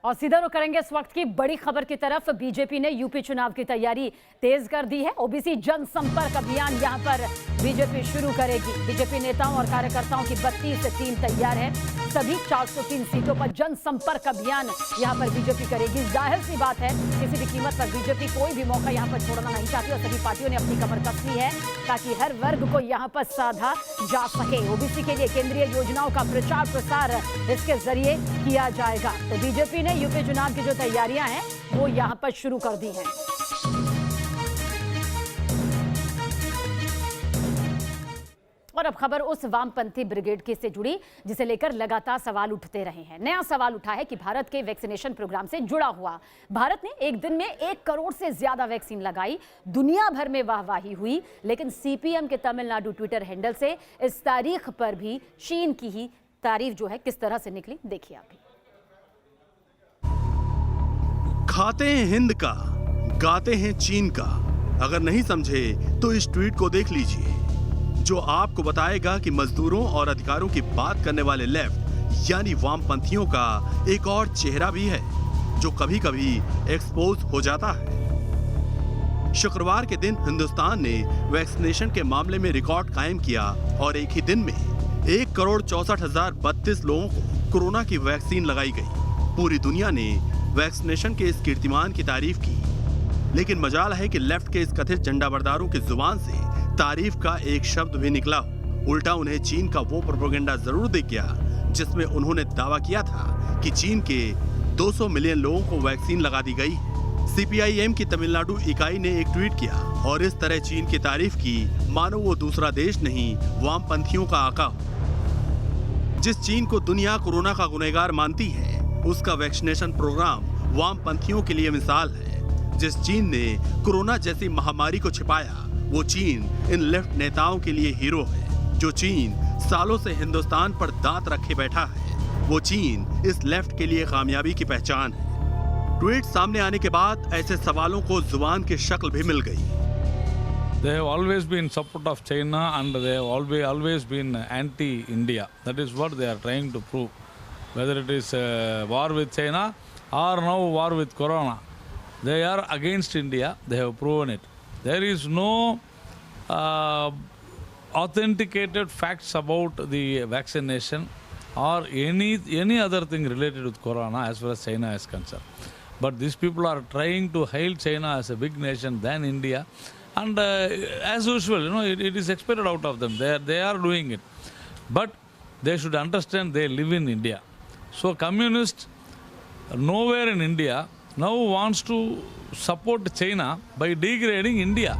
और सीधा रुख करेंगे इस वक्त की बड़ी खबर की तरफ। बीजेपी ने यूपी चुनाव की तैयारी तेज कर दी है। ओबीसी जनसंपर्क अभियान यहां पर बीजेपी शुरू करेगी। बीजेपी नेताओं और कार्यकर्ताओं की 32 टीम तैयार है। सभी 403 सीटों पर जनसंपर्क अभियान यहां पर बीजेपी करेगी। जाहिर सी बात है, किसी भी कीमत पर बीजेपी कोई भी मौका यहां पर छोड़ना नहीं चाहती और सभी पार्टियों ने अपनी कमर कस ली है ताकि हर वर्ग को यहां पर साधा जा सके। ओबीसी के लिए केंद्रीय योजनाओं का प्रचार प्रसार इसके जरिए किया जाएगा। तो बीजेपी ने यूपी चुनाव की जो तैयारियां हैं वो यहां पर शुरू कर दी हैं। और अब खबर उस वामपंथी ब्रिगेड की से जुड़ी जिसे लेकर लगातार सवाल उठते रहे हैं। नया सवाल उठा है कि भारत के वैक्सीनेशन प्रोग्राम से जुड़ा हुआ। भारत ने एक दिन में 1 करोड़ से ज्यादा वैक्सीन लगाई। दुनिया भर में वाहवाही हुई, लेकिन सीपीएम के तमिलनाडु ट्विटर हैंडल से इस तारीख पर भी चीन की ही तारीफ जो है किस तरह से निकली, देखिए आप भी। खाते हैं हिंद का, गाते हैं चीन का। अगर नहीं समझे तो इस ट्वीट को देख लीजिए, जो आपको बताएगा कि मजदूरों और अधिकारों की बात करने वाले लेफ्ट यानी वामपंथियों का एक और चेहरा भी है जो कभी कभी एक्सपोज हो जाता है। शुक्रवार के दिन हिंदुस्तान ने वैक्सीनेशन के मामले में रिकॉर्ड कायम किया और एक ही दिन में 1,64,032 लोगों को कोरोना की वैक्सीन लगाई गई। पूरी दुनिया ने वैक्सीनेशन के इस कीर्तिमान की तारीफ की, लेकिन मजाल है कि लेफ्ट के इस कथित झंडाबरदारों की जुबान से तारीफ का एक शब्द भी निकला। उल्टा उन्हें चीन का वो प्रोपेगेंडा जरूर दिख गया जिसमें उन्होंने दावा किया था कि चीन के 200 मिलियन लोगों को वैक्सीन लगा दी गई है। सीपीआईएम की तमिलनाडु इकाई ने एक ट्वीट किया और इस तरह चीन की तारीफ की मानो वो दूसरा देश नहीं, वामपंथियों का आका हो। जिस चीन को दुनिया कोरोना का गुनहगार मानती है, उसका वैक्सीनेशन प्रोग्राम वामपंथियों के लिए मिसाल है। जिस चीन ने कोरोना जैसी महामारी को छिपाया, वो चीन इन लेफ्ट नेताओं के लिए हीरो है। जो चीन सालों से हिंदुस्तान पर दांत रखे बैठा है, वो चीन इस लेफ्ट के लिए कामयाबी की पहचान है। ट्वीट सामने आने के बाद ऐसे सवालों को जुबान की शक्ल भी मिल गई। They have always been support of China and they have always been anti-India. That is what they are trying to prove. Whether it is war with China or now war with Corona, they are against India. They have proven it. There is no authenticated facts about the vaccination or any other thing related with Corona as far as China is concerned. But these people are trying to hail China as a big nation than India, and as usual, it is expected out of them. They are doing it, but they should understand they live in India. So communists nowhere in India now wants to support China by degrading India.